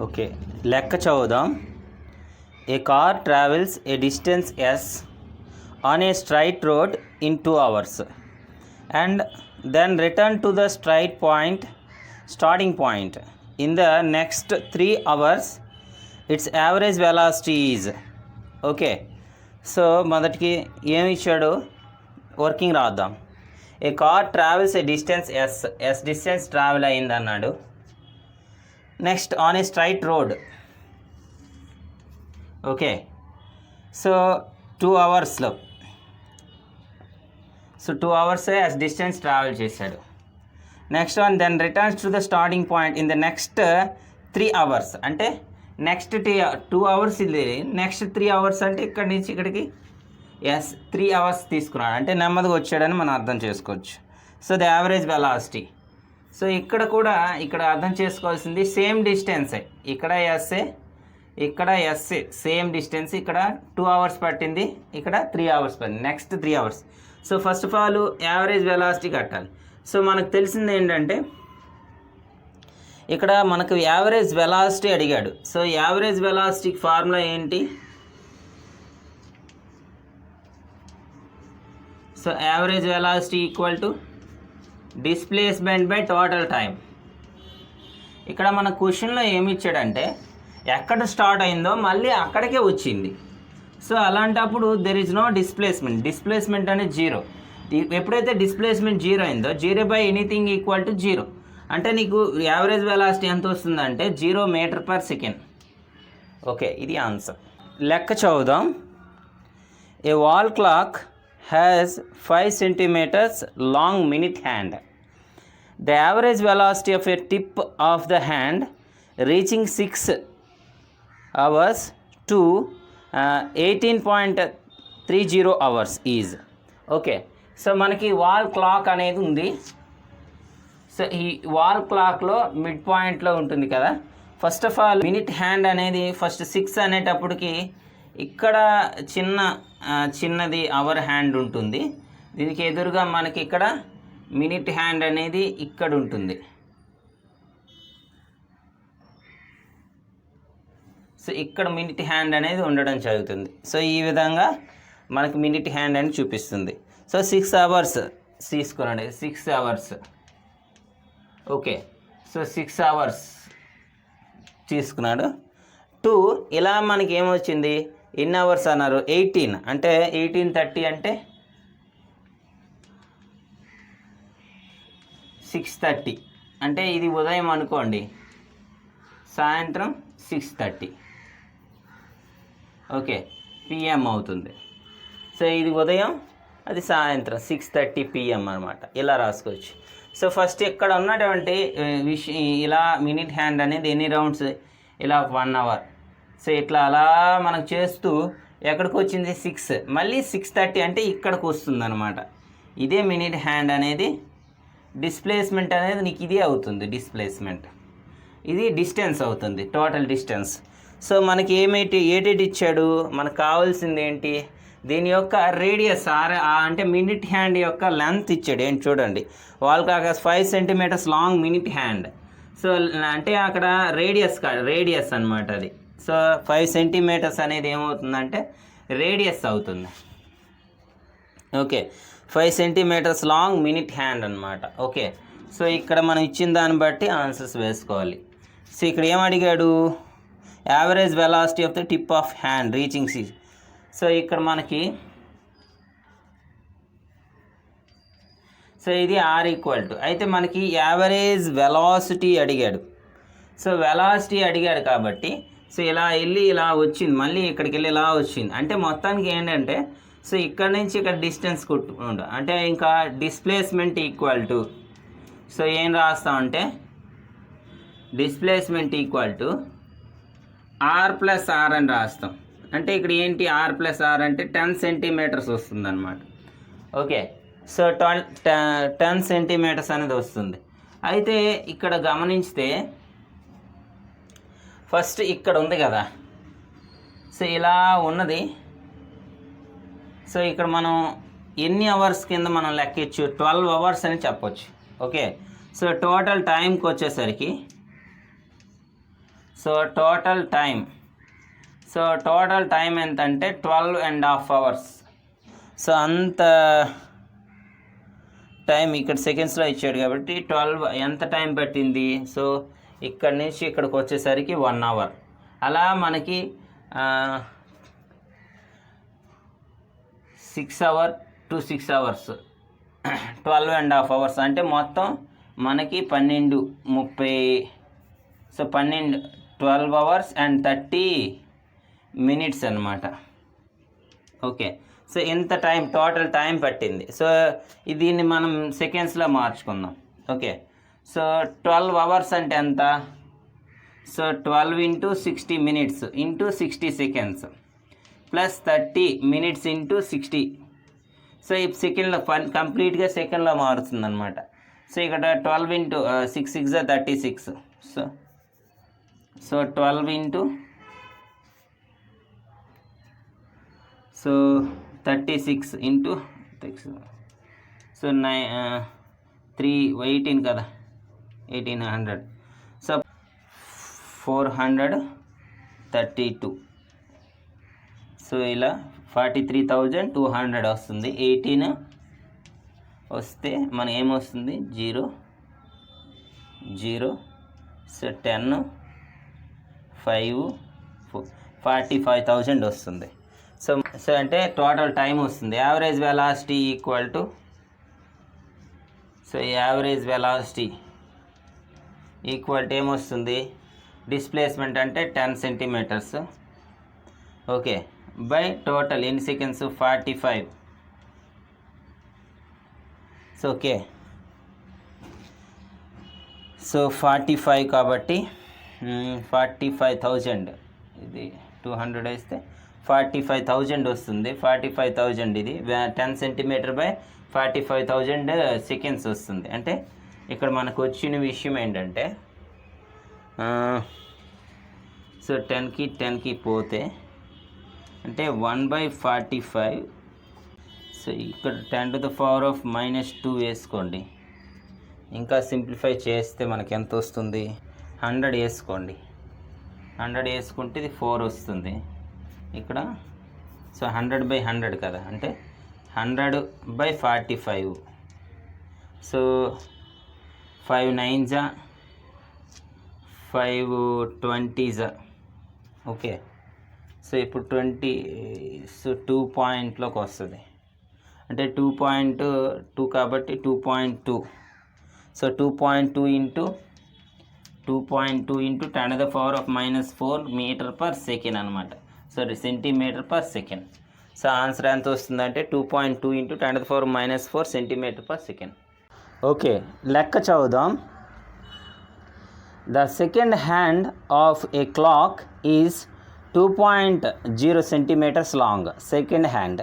Okay, లెక్క చదువుదాం. A car travels a distance s on a straight road in 2 hours and then return to the starting point in the next 3 hours. Its average velocity is. Okay, so మొదటికి ఏమి ఇచ్చాడు, working రాద్దాం. A car travels a distance s distance travel అయింది అన్నాడు. Next on a straight road. Okay, so 2 hours so 2 hours s distance travel చేశాడు. Next one then returns to the starting point in the next 3 hours. అంటే next 2 hours ఇది, next 3 hours అంటే ఇక్కడి నుంచి ఇక్కడికి 3 hours తీసుకున్నాడు, అంటే నెమ్మదిగా వచ్చాడని మనం అర్థం చేసుకోవచ్చు. So the average velocity. So ఇక్కడ కూడా ఇక్కడ అర్థం చేసుకోవాల్సింది సేమ్ డిస్టెన్సే, ఇక్కడ ఎస్ఏ ఇక్కడ ఎస్ఏ సేమ్ డిస్టెన్స్. ఇక్కడ 2 hours పట్టింది, ఇక్కడ 3 hours పట్టింది, next 3 hours. So first of all average velocity కట్టాలి. సో మనకు తెలిసింది ఏంటంటే ఇక్కడ మనకు యావరేజ్ వెలాసిటీ అడిగాడు. సో యావరేజ్ వెలాసిటీకి ఫార్ములా ఏంటి? So average velocity equal to displacement by total time. ఇక్కడ మన క్వశ్చన్లో ఏమి ఇచ్చాడంటే ఎక్కడ స్టార్ట్ అయిందో మళ్ళీ అక్కడికే వచ్చింది. సో అలాంటప్పుడు దెర్ ఇస్ నో డిస్ప్లేస్మెంట్ అనేది 0. ఎప్పుడైతే డిస్ప్లేస్మెంట్ 0 అయిందో 0 బై ఎనీథింగ్ ఈక్వల్ టు 0, అంటే నీకు యావరేజ్ వెలాసిటీ ఎంత వస్తుందంటే 0 meter/second. ఓకే, ఇది ఆన్సర్. లెక్క చదువుదాం. ఏ wall clock has 5 centimeters long minute hand. The average velocity of a tip of the hand reaching 6 hours to 18.30 hours is. Okay, so మనకి wall clock అనేది ఉంది. సో ఈ wall క్లాక్లో మిడ్ పాయింట్లో ఉంటుంది కదా. First of all minute hand అనేది first 6 అనేటప్పటికి ఇక్కడ చిన్నది అవర్ హ్యాండ్ ఉంటుంది. దీనికి ఎదురుగా మనకి ఇక్కడ మినిట్ హ్యాండ్ అనేది ఇక్కడ ఉంటుంది. సో ఇక్కడ మినిట్ హ్యాండ్ అనేది ఉండడం జరుగుతుంది. సో ఈ విధంగా మనకి మినిట్ హ్యాండ్ అని చూపిస్తుంది. సో 6 hours తీసుకున్నాడు, 6 hours. ఓకే, సో 6 hours తీసుకున్నాడు. 2 ఇలా మనకి ఏమొచ్చింది, ఎన్ని అవర్స్ అన్నారు, 18, అంటే 18:30 అంటే 6:30, అంటే ఇది ఉదయం అనుకోండి, సాయంత్రం 6:30. ఓకే, PM అవుతుంది. సో ఇది ఉదయం, అది సాయంత్రం 6:30 PM అనమాట. ఇలా రాసుకోవచ్చు. సో ఫస్ట్ ఇక్కడ ఉన్నటువంటి ఇలా మినిట్ హ్యాండ్ అనేది ఎన్ని రౌండ్స్, ఇలా 1 hour. సో ఇట్లా అలా మనకు చేస్తూ ఎక్కడికి వచ్చింది 6, మళ్ళీ 6:30 అంటే ఇక్కడికి వస్తుంది అనమాట. ఇదే మినిట్ హ్యాండ్ అనేది. డిస్ప్లేస్మెంట్ అనేది నీకు ఇదే అవుతుంది, డిస్ప్లేస్మెంట్. ఇది డిస్టెన్స్ అవుతుంది, టోటల్ డిస్టెన్స్. సో మనకి ఏటి ఇచ్చాడు, మనకు కావాల్సింది ఏంటి, దీని యొక్క రేడియస్ అంటే మినిట్ హ్యాండ్ యొక్క లెంత్ ఇచ్చాడు. ఏంటి చూడండి, wall clock 5 centimeters long minute hand. So అంటే అక్కడ రేడియస్ అనమాట అది. సో 5 centimeters అనేది ఏమవుతుందంటే రేడియస్ అవుతుంది. Okay, 5 centimeters long minute hand అనమాట. ఓకే, సో ఇక్కడ మనం ఇచ్చిన దాన్ని బట్టి ఆన్సర్స్ వేసుకోవాలి. సో ఇక్కడ ఏం అడిగాడు, average velocity of the tip of hand reaching 6. So ఇక్కడ మనకి సో ఇది R ఈక్వల్ టు, అయితే మనకి యావరేజ్ వెలాసిటీ అడిగాడు. సో వెలాసిటీ అడిగాడు కాబట్టి సో ఇలా వెళ్ళి ఇలా వచ్చింది, మళ్ళీ ఇక్కడికి వెళ్ళి ఇలా వచ్చింది, అంటే మొత్తానికి ఏంటంటే సో ఇక్కడ నుంచి ఇక్కడ డిస్టెన్స్ కొట్టుకుంటా, అంటే ఇంకా డిస్ప్లేస్మెంట్ ఈక్వల్ టు, సో ఏం రాస్తామంటే డిస్ప్లేస్మెంట్ ఈక్వల్ టు R+R అని రాస్తాం. అంటే ఇక్కడ ఏంటి R+R అంటే 10 centimeters వస్తుంది అనమాట. ఓకే, సో 10 centimeters అనేది వస్తుంది. అయితే ఇక్కడ గమనించితే ఫస్ట్ ఇక్కడ ఉంది కదా, సో ఇలా ఉన్నది. సో ఇక్కడ మనం ఎన్ని అవర్స్ కింద మనం లెక్కించు, 12 hours అని చెప్పొచ్చు. ఓకే, సో టోటల్ టైంకి వచ్చేసరికి సో టోటల్ టైం ఎంత అంటే 12.5 hours. సో అంత టైం ఇక్కడ సెకండ్స్లో ఇచ్చాడు కాబట్టి 12 ఎంత టైం పట్టింది. సో ఇక్కడి నుంచి ఇక్కడికి వచ్చేసరికి 1 hour. అలా మనకి 6 hours to 6 hours 12.5 hours అంటే మొత్తం మనకి 12:30. సో 12 hours and 30 minutes అన్నమాట. ఓకే, సో ఇంత టోటల్ టైం పట్టింది. సో దీన్ని మనం సెకండ్స్లో మార్చుకుందాం. ఓకే, సో 12 hours అంటే ఎంత. So 12 into 60 minutes into 60 seconds plus 30 minutes into 60. So ఈ సెకండ్లో కంప్లీట్గా సెకండ్లో మారుతుంది అనమాట. సో ఇక్కడ 12 into 6 6 36. So 12 into 36 into 6. So 18 కదా, 1800. సో 432. సో ఇలా 43,200 వస్తుంది. 18 వస్తే మన ఏమొస్తుంది 0 0. సో 10 5 45,000 వస్తుంది. సో అంటే టోటల్ టైం వస్తుంది. Average velocity equal to, so average velocity equal to ఏమొస్తుంది, డిస్ప్లేస్మెంట్ అంటే 10 centimeters. ఓకే, బై టోటల్ ఎన్ని సెకండ్స్ 45. సో ఓకే, సో 45 కాబట్టి 45,000. ఇది 200 వేస్తే 45,000 వస్తుంది. 45,000 ఇది 10 centimeter by 45,000 seconds వస్తుంది. అంటే ఇక్కడ మనకు వచ్చిన విషయం ఏంటంటే, సో 10కి పోతే అంటే 1/45. సో ఇక్కడ 10 to the power of -2 వేసుకోండి. ఇంకా సింప్లిఫై చేస్తే మనకి ఎంత వస్తుంది, 100 వేసుకోండి. 100 వేసుకుంటే ఇది 4 వస్తుంది ఇక్కడ. సో 100/100 కదా, అంటే 100/45. So 5 9s 5 20s. Okay, so ఇప్పుడు 20. సో 2 పాయింట్లోకి వస్తుంది, అంటే 2.2 కాబట్టి 2.2. So 2.2 into 10 to the power of -4 meter per second అనమాట. Sorry, centimeter per second. So answer ఎంత వస్తుందంటే 2.2 into 10 to the power of -4 centimeter per second. Okay, లెక్క చదువుదాం. The second hand of a clock is 2.0 centimeters long. Second hand.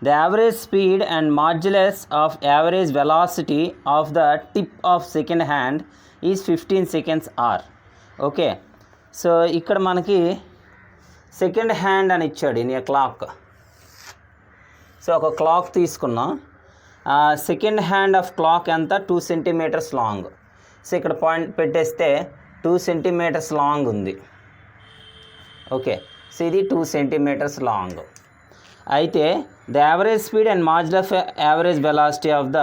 The average speed and modulus of average velocity of the tip of second hand is 15 seconds r. Okay, so ఇక్కడ మనకి second hand అని ఇచ్చాడు in a clock. So ఒక clock తీసుకున్నాం. Second hand of clock ఎంత 2 centimeters long. So ఇక్కడ point పెట్టేస్తే 2 centimeters long ఉంది. ఓకే, సో ఇది 2 centimeters లాంగ్. అయితే the average speed and modulus of average velocity of the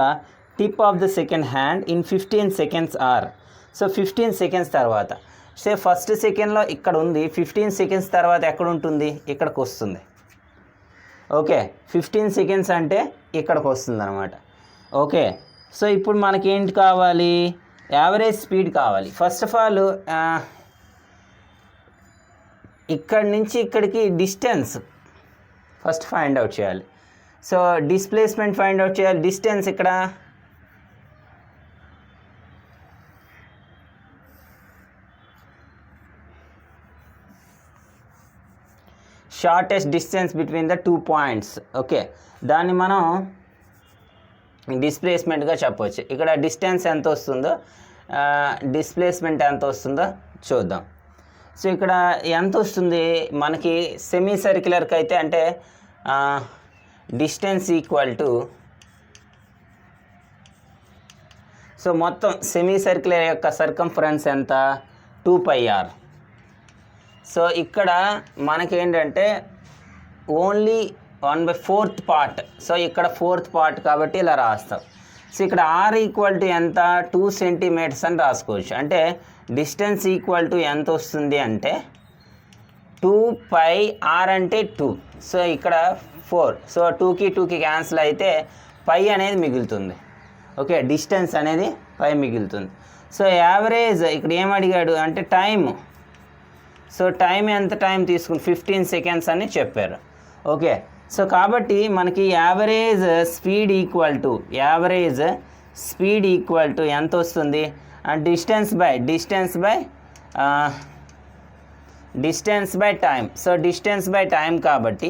tip of the second hand in 15 seconds are. So 15 seconds తర్వాత, so first సెకండ్లో ఇక్కడ ఉంది, 15 seconds తర్వాత ఎక్కడ ఉంటుంది, ఇక్కడికి వస్తుంది. ఓకే, 15 seconds అంటే ఇక్కడికి వస్తుంది అనమాట. ఓకే, సో ఇప్పుడు మనకేంటి కావాలి, యావరేజ్ స్పీడ్ కావాలి. ఫస్ట్ ఆఫ్ ఆల్ ఇక్కడి నుంచి ఇక్కడికి డిస్టెన్స్ ఫస్ట్ ఫైండ్ అవుట్ చేయాలి. సో డిస్ప్లేస్మెంట్ ఫైండ్ అవుట్ చేయాలి. డిస్టెన్స్ ఇక్కడ shortest distance between the 2 points. Okay, దాన్ని మనం డిస్ప్లేస్మెంట్గా చెప్పవచ్చు. ఇక్కడ డిస్టెన్స్ ఎంత వస్తుందో, డిస్ప్లేస్మెంట్ ఎంత వస్తుందో చూద్దాం. సో ఇక్కడ ఎంత వస్తుంది మనకి సెమీ సర్క్యులర్కి అయితే, అంటే డిస్టెన్స్ ఈక్వల్ టు, సో మొత్తం సెమీ సర్క్యులర్ యొక్క సర్కంఫరెన్స్ ఎంత 2πr. సో ఇక్కడ మనకేంటంటే ఓన్లీ 1/4 పార్ట్. సో ఇక్కడ 4th పార్ట్ కాబట్టి ఇలా రాస్తాం. సో ఇక్కడ r ఈక్వల్ టు ఎంత 2 సెంటీమీటర్స్ అని రాసుకోవచ్చు. అంటే డిస్టెన్స్ ఈక్వల్ టు ఎంత వస్తుంది అంటే 2πr అంటే 2. సో ఇక్కడ 4. సో 2కి 2కి క్యాన్సిల్ అయితే పై అనేది మిగులుతుంది. ఓకే, డిస్టెన్స్ అనేది పై మిగులుతుంది. సో యావరేజ్ ఇక్కడ ఏం అడిగాడు అంటే టైము. సో టైం ఎంత టైం తీసుకుని 15 సెకండ్స్ అని చెప్పారు. ఓకే, సో కాబట్టి మనకి యావరేజ్ స్పీడ్ ఈక్వల్ టు ఎంత వస్తుంది distance by time. So distance by time కాబట్టి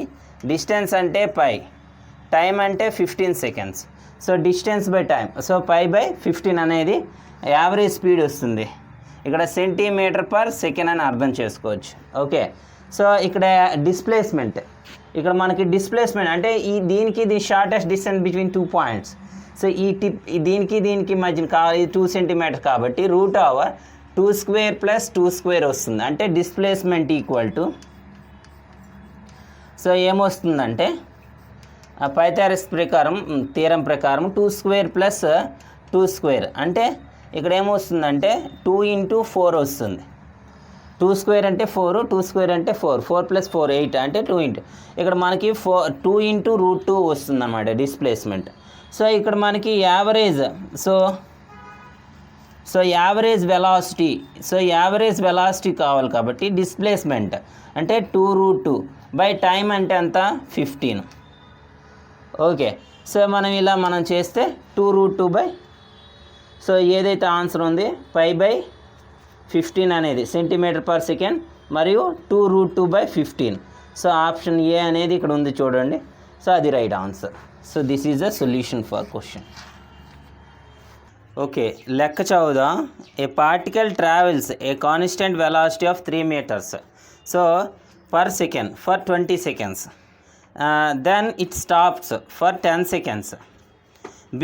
డిస్టెన్స్ అంటే పై, టైం అంటే 15 seconds. So distance by time, so pi by 15 అనేది యావరేజ్ స్పీడ్ వస్తుంది. ఇక్కడ సెంటీమీటర్ పర్ సెకండ్ అని అర్థం చేసుకోవచ్చు. ఓకే, సో ఇక్కడ డిస్ప్లేస్మెంట్, ఇక్కడ మనకి డిస్ప్లేస్మెంట్ అంటే దీనికి shortest distance between 2 points. So దీనికి మధ్యన కావాలి 2 సెంటీమీటర్ కాబట్టి √2² + 2² వస్తుంది. అంటే డిస్ప్లేస్మెంట్ ఈక్వల్ టు, సో ఏమొస్తుందంటే పైథాగరస్ థీరం ప్రకారం 2² + 2² అంటే ఇక్కడ ఏమొస్తుందంటే 2 × 4 వస్తుంది. 2² అంటే 4, 2² అంటే 4, 4 + 4 8 అంటే 2 × ఇక్కడ మనకి 2 × √2 వస్తుంది అన్నమాట డిస్ప్లేస్మెంట్. సో ఇక్కడ మనకి యావరేజ్, సో యావరేజ్ వెలాసిటీ కావాలి కాబట్టి డిస్ప్లేస్మెంట్ అంటే 2√2 బై టైం అంటే ఎంత 15. ఓకే, సో మనం చేస్తే 2√2 బై, సో ఏదైతే ఆన్సర్ ఉంది π బై 15 అనేది సెంటీమీటర్ పర్ సెకండ్ మరియు 2√2 బై 15. సో ఆప్షన్ ఏ అనేది ఇక్కడ ఉంది చూడండి. సో అది right answer. So this is the solution for question. Okay, లెక్క చదువుదాం. A particle travels a constant velocity of 3 meters so per second for 20 seconds. Then it stops for 10 seconds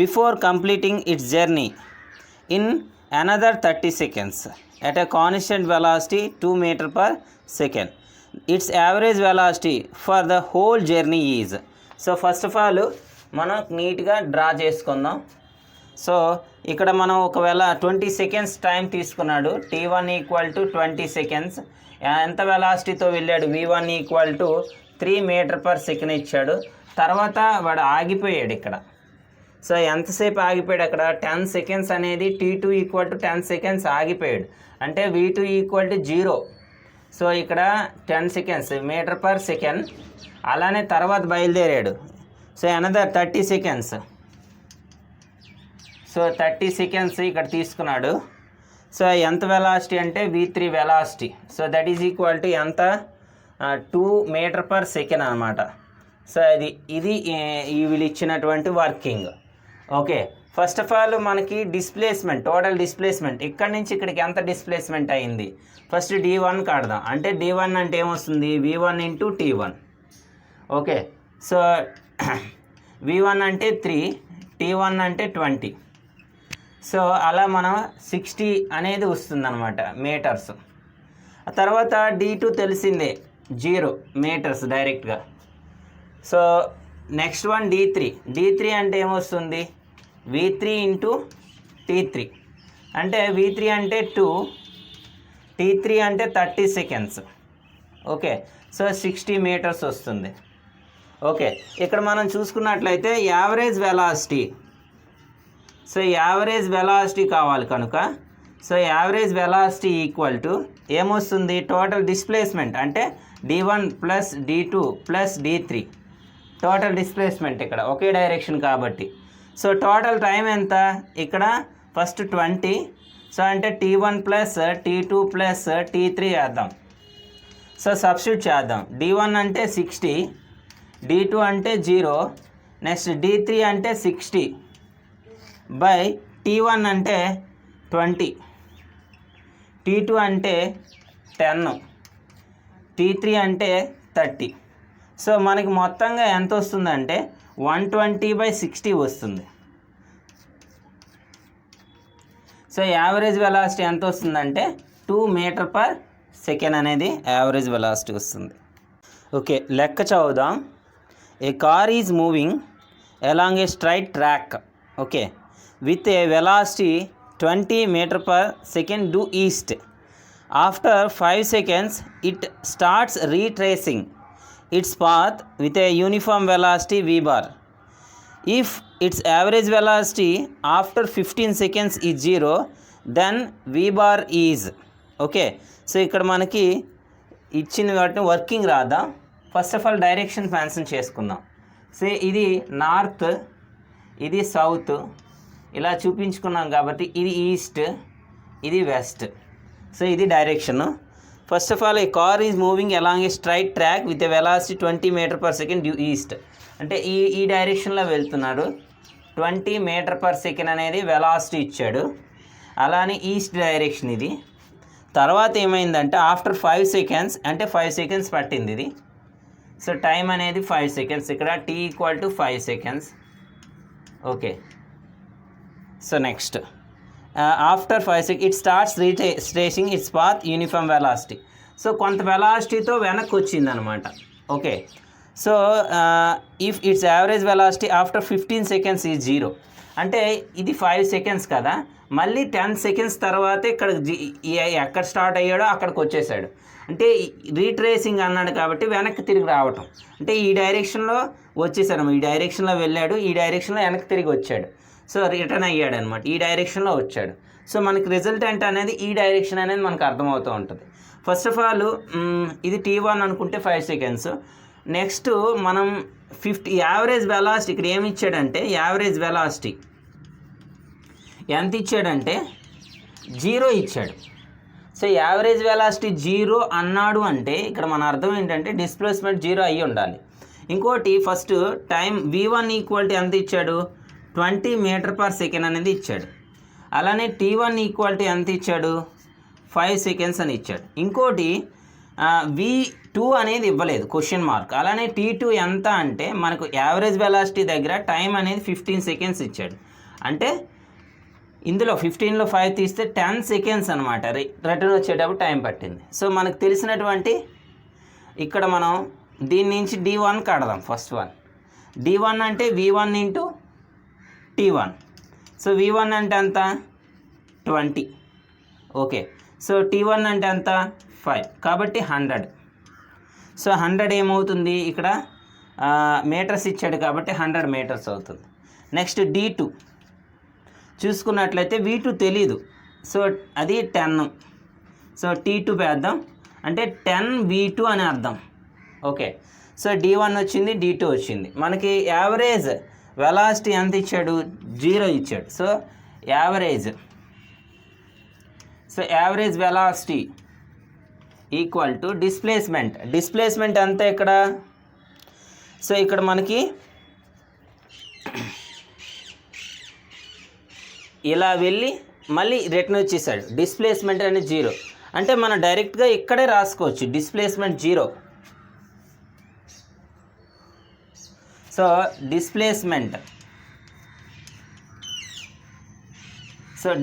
before completing its journey in another 30 seconds at a constant velocity 2 meters per second. Its average velocity for the whole journey is. So first of all మనం నీట్గా draw చేసుకుందాం. So ఇక్కడ మనం ఒకవేళ 20 seconds time తీసుకున్నాడు, t1 = 20 seconds. ఎంత వెలాసిటీతో వెళ్ళాడు, v1 = 3 meters per second ఇచ్చాడు. తర్వాత వాడు ఆగిపోయాడు ఇక్కడ. సో ఎంతసేపు ఆగిపోయాడు అక్కడ 10 seconds అనేది t2 = 10 seconds ఆగిపోయాడు. అంటే v2 = 0. సో ఇక్కడ 10 seconds మీటర్ పర్ సెకండ్. అలానే తర్వాత బయలుదేరాడు. So another 30 seconds. So 30 seconds ఇక్కడ తీసుకున్నాడు. సో ఎంత వెలాసిటీ అంటే v3 velocity. So that is equal to ఎంత 2 meters per second అనమాట. సో ఇది వీళ్ళు ఇచ్చినటువంటి working. Okay, first of all మనకి డిస్ప్లేస్మెంట్, టోటల్ డిస్ప్లేస్మెంట్ ఇక్కడి నుంచి ఇక్కడికి ఎంత డిస్ప్లేస్మెంట్ అయింది ఫస్ట్ d1 కడదాం. అంటే d1 అంటే ఏమొస్తుంది v1 × t1. Okay, so v1 అంటే 3, t1 అంటే 20. సో అలా మనం 60 అనేది వస్తుందన్నమాట మీటర్స్. ఆ తర్వాత d2 తెలిసిందే 0 meters డైరెక్ట్గా. సో నెక్స్ట్ వన్ d3 అంటే ఏమొస్తుంది v3 × t3. అంటే v3 అంటే 2, t3 అంటే 30 seconds. ఓకే, సో 60 meters వస్తుంది. ఓకే, ఇక్కడ మనం చూసుకున్నట్లయితే యావరేజ్ వెలాసిటీ కావాలి కనుక so average velocity equal to ఏమొస్తుంది టోటల్ డిస్ప్లేస్మెంట్ అంటే d1 + d2 + d3 total displacement ఇక్కడ ఒకే డైరెక్షన్ కాబట్టి. సో టోటల్ టైం ఎంత ఇక్కడ ఫస్ట్ 20. సో అంటే t1 + t2 + t3 చేద్దాం. సో సబ్స్టిట్యూట్ చేద్దాం. d1 అంటే 60, d2 అంటే 0, నెక్స్ట్ d3 అంటే 60 బై t1 అంటే 20, t2 అంటే 10, t3 అంటే 30. సో మనకి మొత్తంగా ఎంత వస్తుందంటే 120/60 వస్తుంది. సో యావరేజ్ వెలాసిటీ ఎంత వస్తుందంటే 2 meters per సెకండ్ అనేది యావరేజ్ వెలాసిటీ వస్తుంది. ఓకే, లెక్క చదువుదాం. A car is moving along a straight track, okay, with a velocity 20 meter per second due east. After 5 seconds, it starts retracing its path with a uniform velocity v bar. If its average velocity after 15 seconds is 0, then v bar is, okay. So ఇక్కడ మనకి ఇచ్చిన వాటిని working రాదా. First of all direction mention చేసుకుందాం. So ఇది north, ఇది south, ఇలా చూపించుకున్నాం కాబట్టి ఇది ఈస్ట్, ఇది వెస్ట్. సో ఇది direction. First of all A car is moving along a straight track with a velocity 20 meter per second due east. అంటే ఈ డైరెక్షన్లో వెళ్తున్నాడు. 20 meter per second అనేది వెలాసిటీ ఇచ్చాడు. అలానే ఈస్ట్ డైరెక్షన్ ఇది. తర్వాత ఏమైందంటే ఆఫ్టర్ 5 seconds, అంటే 5 seconds పట్టింది ఇది. సో టైం అనేది 5 seconds. ఇక్కడ t = 5 seconds. Okay, so next after 5 seconds it starts retracing it's path uniform velocity. So కొంత వెలాసిటీతో వెనక్కి వచ్చిందనమాట. Okay, so if it's average velocity after 15 seconds is 0, అంటే ఇది 5 seconds కదా, మళ్ళీ 10 seconds తర్వాత ఇక్కడ ఎక్కడ స్టార్ట్ అయ్యాడో అక్కడికి వచ్చేసాడు. అంటే రీట్రేసింగ్ అన్నాడు కాబట్టి వెనక్కి తిరిగి రావటం, అంటే ఈ డైరెక్షన్లో వచ్చేసాడు, ఈ డైరెక్షన్లో వెళ్ళాడు, ఈ డైరెక్షన్లో వెనక్కి తిరిగి వచ్చాడు. సో రిటర్న్ అయ్యాడు అనమాట, ఈ డైరెక్షన్లో వచ్చాడు. సో మనకి రిజల్టెంట్ అనేది ఈ డైరెక్షన్ అనేది మనకు అర్థమవుతూ ఉంటుంది. ఫస్ట్ ఆఫ్ ఆల్ ఇది t1 అనుకుంటే 5 seconds. నెక్స్ట్ మనం 50 యావరేజ్ వెలాసిటీ ఇక్కడ ఏమి ఇచ్చాడంటే యావరేజ్ వెలాసిటీ ఎంత ఇచ్చాడంటే 0 ఇచ్చాడు. సో యావరేజ్ వెలాసిటీ 0 అన్నాడు అంటే ఇక్కడ మన అర్థం ఏంటంటే డిస్ప్లేస్మెంట్ 0 అయ్యి ఉండాలి. ఇంకోటి ఫస్ట్ టైం v1 = ఎంత ఇచ్చాడు, 20 meter per second అనేది ఇచ్చాడు. అలానే t1 = ఎంత ఇచ్చాడు, 5 seconds అని ఇచ్చాడు. ఇంకోటి v2 అనేది ఇవ్వలేదు, క్వశ్చన్ మార్క్. అలానే t2 ఎంత అంటే మనకు యావరేజ్ వెలాసిటీ దగ్గర టైం అనేది 15 seconds ఇచ్చాడు. అంటే ఇందులో 15లో 5 తీస్తే 10 seconds అనమాట రిటర్న్ వచ్చేటప్పుడు టైం పట్టింది. సో మనకు తెలిసినటువంటి ఇక్కడ మనం దీని నుంచి d1 కడదాం. ఫస్ట్ వన్ d1 అంటే v1 × t1. సో v1 అంటే ఎంత, 20. ఓకే, సో t1 అంటే ఎంత, 5, కాబట్టి 100. సో 100 ఏమవుతుంది, ఇక్కడ మీటర్స్ ఇచ్చాడు కాబట్టి 100 meters అవుతుంది. నెక్స్ట్ d2 చూసుకున్నట్లయితే v2 తెలీదు, సో అది 10. సో t2 వేద్దాం, అంటే 10 v2 అని అర్థం. ఓకే, సో d1 వచ్చింది, d2 వచ్చింది. మనకి యావరేజ్ వెలాసిటీ ఎంత ఇచ్చాడు, 0 ఇచ్చాడు. So average velocity equal to displacement అంతా ఇక్కడ. సో ఇక్కడ మనకి ఇలా వెళ్ళి మళ్ళీ రిటర్న్ వచ్చేసాడు. డిస్ప్లేస్మెంట్ అనేది 0, అంటే మనం డైరెక్ట్గా ఇక్కడే రాసుకోవచ్చు డిస్ప్లేస్మెంట్ 0. సో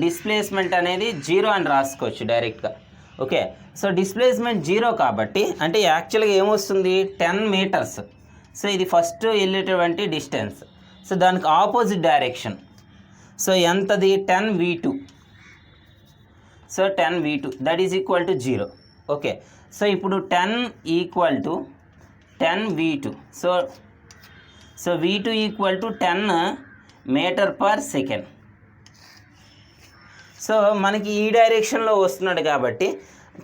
డిస్ప్లేస్మెంట్ అనేది 0 అని రాసుకోవచ్చు డైరెక్ట్గా. ఓకే, సో డిస్ప్లేస్మెంట్ 0 కాబట్టి అంటే యాక్చువల్గా ఏమొస్తుంది, 10 meters. సో ఇది ఫస్ట్ వెళ్ళేటువంటి డిస్టెన్స్. సో దానికి ఆపోజిట్ డైరెక్షన్. సో ఎంతది, 10 v2. So 10 v2 that is equal to 0. Okay, so ఇప్పుడు 10 = 10 v2. So v2 = 10 meter per second. So మనకి ఈ డైరెక్షన్లో వస్తున్నాడు కాబట్టి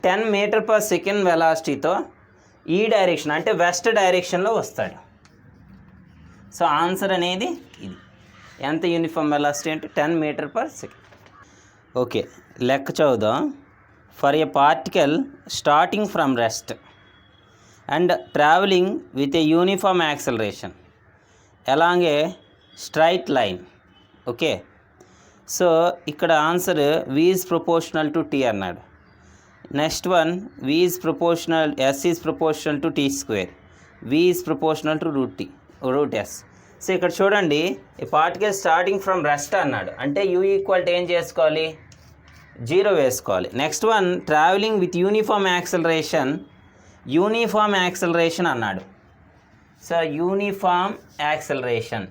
10 meter per second వెలాసిటీతో ఈ డైరెక్షన్ అంటే వెస్ట్ డైరెక్షన్లో వస్తాడు. సో ఆన్సర్ అనేది ఇది. ఎంత యూనిఫామ్ వెలాసిటీ అంటే 10 meter per second. ఓకే, లెక్క చదువుదాం. For a particle starting from rest and travelling with a uniform acceleration along a straight line. Okay, so ఇక్కడ answer v is proportional to t అన్నాడు. Next one v is proportional, s is proportional to t², v is proportional to root s. So ఇక్కడ చూడండి, ఈ particle starting from rest అన్నాడు అంటే u = ఏం చేసుకోవాలి, zero వేసుకోవాలి. Next one travelling with uniform acceleration అన్నాడు. So uniform acceleration.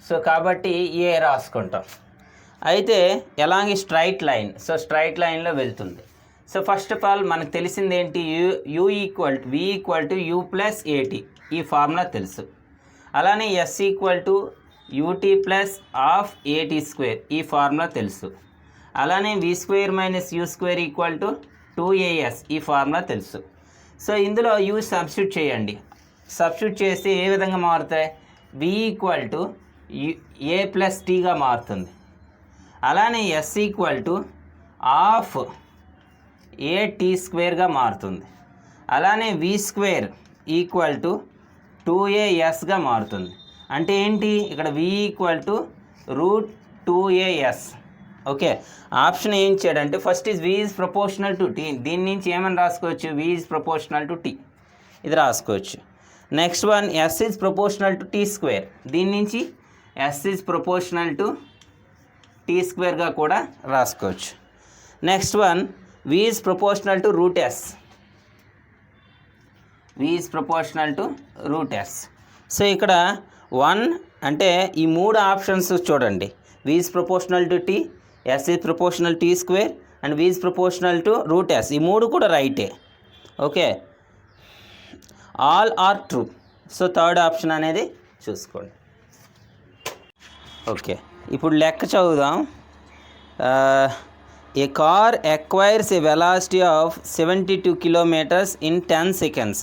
సో కాబట్టి ఏ రాసుకుంటాం. అయితే ఎలాంటి స్ట్రైట్ లైన్, సో స్ట్రైట్ లైన్లో వెళ్తుంది. సో ఫస్ట్ ఆఫ్ ఆల్ మనకు తెలిసింది ఏంటి, v = u + at, ఈ ఫార్ములా తెలుసు. అలానే s = ut + ½ at², ఈ ఫార్ములా తెలుసు. అలానే v² - u² = 2as, ఈ ఫార్ములా తెలుసు. సో ఇందులో u సబ్స్టిట్యూట్ చేయండి. సబ్స్టిట్యూట్ చేస్తే ఏ విధంగా మారుతాయి, v = a + tగా మారుతుంది. అలానే s = ½ at² మారుతుంది. అలానే v² = 2as మారుతుంది. అంటే ఏంటి, ఇక్కడ v = √2as. ఓకే, ఆప్షన్ ఏం చేయడంటే first is v is proportional to t, దీని నుంచి ఏమని రాసుకోవచ్చు, v is proportional to t, ఇది రాసుకోవచ్చు. Next one s is proportional to t², దీని నుంచి s ఈజ్ ప్రపోర్షనల్ టు t²గా కూడా రాసుకోవచ్చు. Next one v is proportional to √s, so ఇక్కడ 1 అంటే ఈ మూడు ఆప్షన్స్ చూడండి, v is proportional to t, s is proportional t² and v is proportional to √s, ఈ మూడు కూడా రైటే. Okay, all are true. So third option అనేది చూసుకోండి. ఓకే, ఇప్పుడు లెక్క చదువుదాం. A car acquires a velocity of 72 kilometers in 10 seconds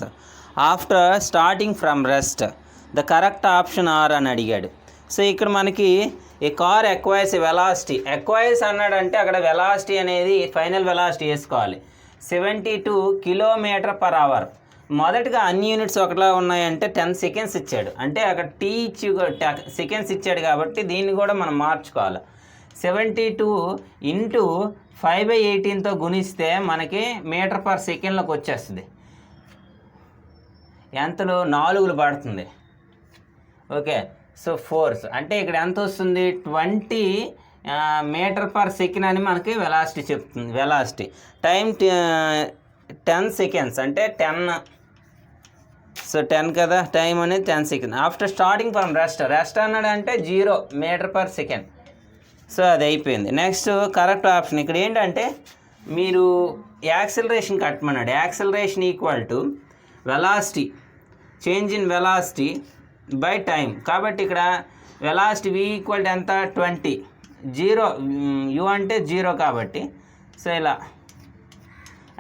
after starting from rest. The correct option R అని అడిగాడు. సో ఇక్కడ మనకి ఏ car acquires a velocity, acquires అన్నాడంటే అక్కడ వెలాసిటీ అనేది ఫైనల్ వెలాసిటీ వేసుకోవాలి. 72 km/h. మొదటిగా అన్ని యూనిట్స్ ఒకలా ఉన్నాయంటే 10 seconds ఇచ్చాడు, అంటే అక్కడ t ఇచ్చి సెకండ్స్ ఇచ్చాడు కాబట్టి దీన్ని కూడా మనం మార్చుకోవాలి. 72 × 5/18తో గుణిస్తే మనకి m/s వచ్చేస్తుంది. ఎంతలో 4 పడుతుంది. ఓకే, సో ఫోర్స్ అంటే ఇక్కడ ఎంత వస్తుంది, 20 m/s అని మనకి వెలాసిటీ చెప్తుంది. వెలాసిటీ టైం 10 seconds అంటే 10, సో 10 కదా, టైం అనేది 10 seconds. After starting from rest అన్నాడు అంటే 0 m/s. సో అది అయిపోయింది. నెక్స్ట్ కరెక్ట్ ఆప్షన్ ఇక్కడ ఏంటంటే మీరు యాక్సిలరేషన్ కట్టమన్నాడు. Acceleration = velocity, change in velocity by time. కాబట్టి ఇక్కడ వెలాసిటీ v = ఎంత, 20, 0 u అంటే 0 కాబట్టి సో ఇలా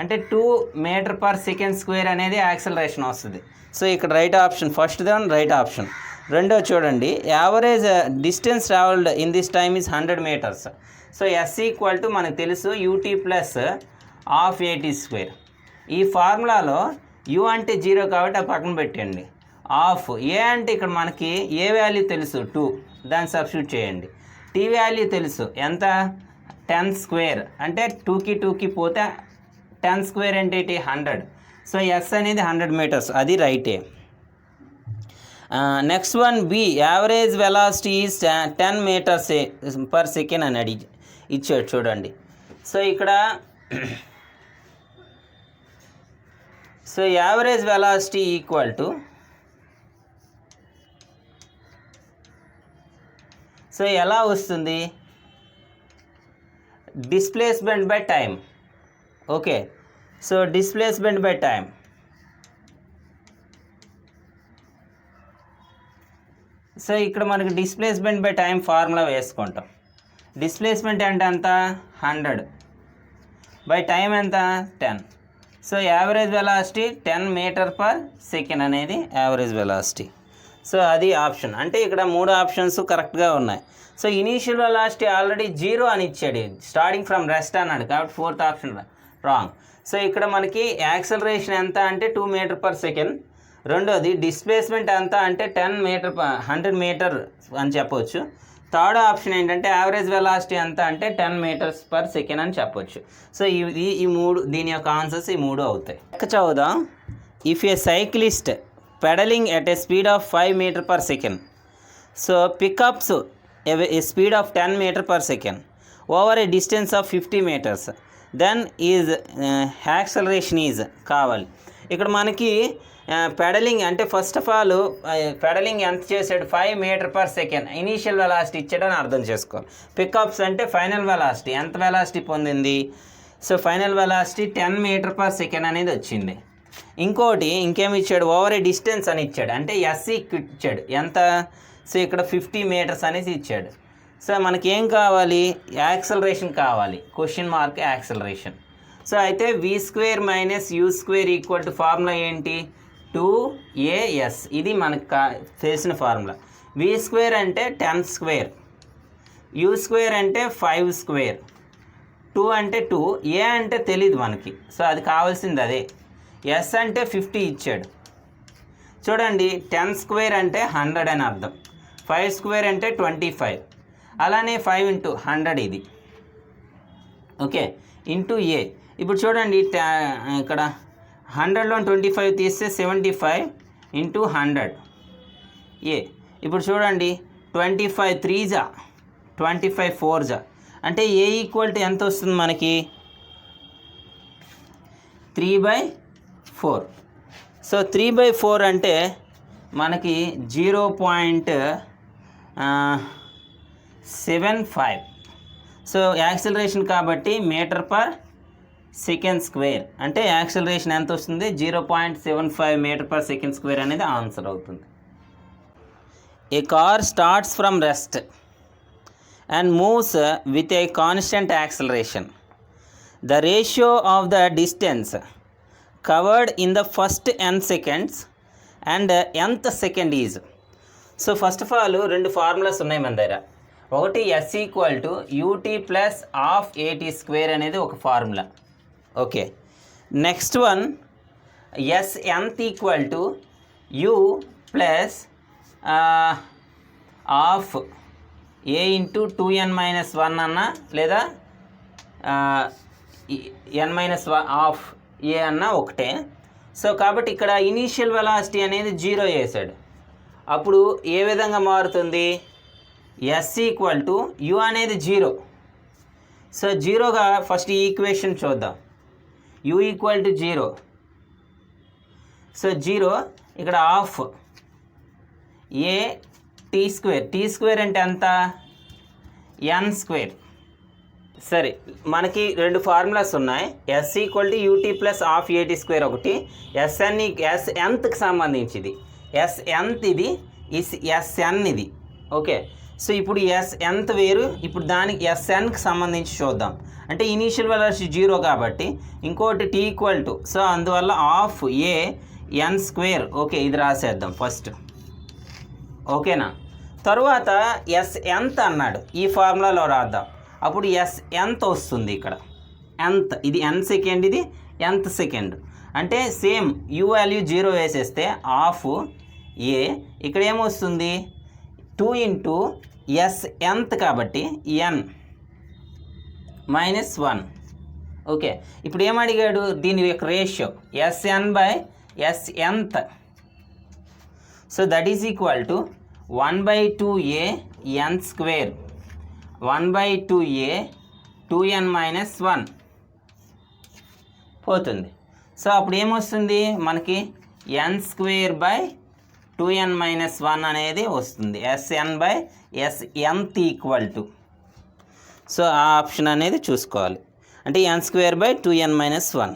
అంటే 2 m/s² అనేది యాక్సిలరేషన్ వస్తుంది. సో ఇక్కడ రైట్ ఆప్షన్, ఫస్ట్ దాన్ రైట్ ఆప్షన్. రెండో చూడండి, average distance travelled in this time is 100 meters. So s = మనకు తెలుసు ut + ½ at². ఈ ఫార్ములాలో u అంటే 0 కాబట్టి ఆ పక్కన పెట్టండి. ½ a అంటే ఇక్కడ మనకి ఏ వాల్యూ తెలుసు 2, దాన్ని సబ్స్టిట్యూట్ చేయండి. t వాల్యూ తెలుసు ఎంత, 10² అంటే 2కి పోతే 10² అంటే 100. సో s అనేది 100 meters, అది రైటే. Next one B, average velocity is 10 m/s అని ఇచ్చాడు చూడండి. సో ఇక్కడ సో యావరేజ్ వెలాసిటీ = సో ఎలా వస్తుంది, displacement by time. Okay, so displacement by time. So ఇక్కడ మనకి డిస్ప్లేస్మెంట్ బై టైం ఫార్ములా వేసుకుంటాం. డిస్ప్లేస్మెంట్ అంటే ఎంత, 100 బై టైం ఎంత, 10. సో యావరేజ్ వెలాసిటీ 10 m/s అనేది యావరేజ్ వెలాసిటీ. సో అది ఆప్షన్. అంటే ఇక్కడ 3 ఆప్షన్స్ కరెక్ట్గా ఉన్నాయి. సో ఇనీషియల్ వెలాసిటీ ఆల్రెడీ 0 అని ఇచ్చాడు, స్టార్టింగ్ ఫ్రమ్ రెస్ట్ అన్నాడు కాబట్టి 4th ఆప్షన్ రాంగ్. సో ఇక్కడ మనకి యాక్సలరేషన్ ఎంత అంటే 2 m/s. రెండోది డిస్ప్లేస్మెంట్ ఎంత అంటే 100 meter అని చెప్పవచ్చు. థర్డ్ ఆప్షన్ ఏంటంటే యావరేజ్ వెలాసిటీ ఎంత అంటే 10 m/s అని చెప్పొచ్చు. సో ఈ 3 దీని యొక్క ఆన్సర్స్ ఈ 3 అవుతాయి. లెక్క చదువుదాం. if a cyclist pedaling at a speed of 5 meter per second, so pickups a speed of 10 meter per second over a distance of 50 meters, then is acceleration is కావాలి. ఇక్కడ మనకి పెడలింగ్ అంటే ఫస్ట్ ఆఫ్ ఆల్ పెడలింగ్ ఎంత చేసాడు 5 metre per second initial velocity ఇచ్చాడని అర్థం చేసుకోవాలి. Picks up అంటే ఫైనల్ వెలాసిటీ ఎంత వెలాసిటీ పొందింది. So final velocity 10 metre per second అనేది వచ్చింది. ఇంకోటి ఇంకేమి ఇచ్చాడు ఓవర్ ఏ డిస్టెన్స్ అని ఇచ్చాడు అంటే ఎస్సీ ఇచ్చాడు ఎంత. సో ఇక్కడ 50 మీటర్స్ అనేసి ఇచ్చాడు. సో మనకి ఏం కావాలి యాక్సలరేషన్ కావాలి. Question mark acceleration. సో అయితే v² - u² equal to formula ఏంటి 2as. ఇది మనకు తెలిసిన ఫార్ములా. v² అంటే 10², u² అంటే 5², 2 అంటే 2, a అంటే తెలీదు మనకి. సో అది కావాల్సింది అదే. s అంటే 50 ఇచ్చాడు. చూడండి 10² అంటే 100 అని అర్థం, 5² అంటే 25, అలానే 5 × 100 ఇది. ఓకే ఇంటూ ఏ. ఇప్పుడు చూడండి ఇక్కడ 100లో 25 తీస్తే 75 × 100 ఏ. ఇప్పుడు చూడండి 25 3 జా 25 4 జా అంటే ఏ ఈక్వల్ టు ఎంత వస్తుంది మనకి 3/4. సో 3/4 అంటే మనకి 0.75. సో యాక్సిలరేషన్ కాబట్టి మీటర్ పర్ సెకండ్ స్క్వేర్ అంటే యాక్సిలరేషన్ ఎంత వస్తుంది 0.75 మీటర్ పర్ సెకండ్ స్క్వేర్ అనేది ఆన్సర్ అవుతుంది. A car starts from rest and moves with a constant acceleration. The ratio of the distance covered in the first n seconds and nth second is. So first of all 2 formulas ఉన్నాయి మన దగ్గర. ఒకటి s = ut + ½ at² అనేది ఒక formula. Okay next one s nth = u + ½ a × 2n - 1 అన్న లేదా n - ½ a అన్న ఒకటే. సో కాబట్టి ఇక్కడ ఇనీషియల్ వెలాసిటీ అనేది 0 చేశాడు. అప్పుడు ఏ విధంగా మారుతుంది s = u అనేది 0. సో 0గా ఫస్ట్ ఈ ఈక్వేషన్ చూద్దాం. u = 0. సో 0 ఇక్కడ ½ a t² అంటే ఎంత n². సరే మనకి 2 ఫార్ములాస్ ఉన్నాయి. s = ut + ½ at² ఒకటి, s nthకి సంబంధించింది, s nth ఇది, sn ఇది. ఓకే సో ఇప్పుడు s nth వేరు. ఇప్పుడు దానికి snకి సంబంధించి చూద్దాం. అంటే ఇనీషియల్ వెలాసిటీ 0 కాబట్టి ఇంకోటి t = సో అందువల్ల ½ a n². ఓకే ఇది రాసేద్దాం ఫస్ట్. ఓకేనా. తరువాత s nth అన్నాడు, ఈ ఫార్ములాలో రాద్దాం. అప్పుడు s nth వస్తుంది. ఇక్కడ nth ఇది n సెకండ్, ఇది nth సెకండ్. అంటే సేమ్ u వాల్యూ 0 వేసేస్తే ½ a ఇక్కడ ఏమొస్తుంది 2 × s nth కాబట్టి n - 1. ఓకే ఇప్పుడు ఏమడిగాడు దీని యొక్క ratio sn/s nth. So that is equal to 1/2a n² 1/2a 2n - 1 పోతుంది. సో అప్పుడు ఏమొస్తుంది మనకి n²/2n - 1 అనేది వస్తుంది. sn/s nth = సో ఆ ఆప్షన్ అనేది చూసుకోవాలి. అంటే n² / 2n - 1.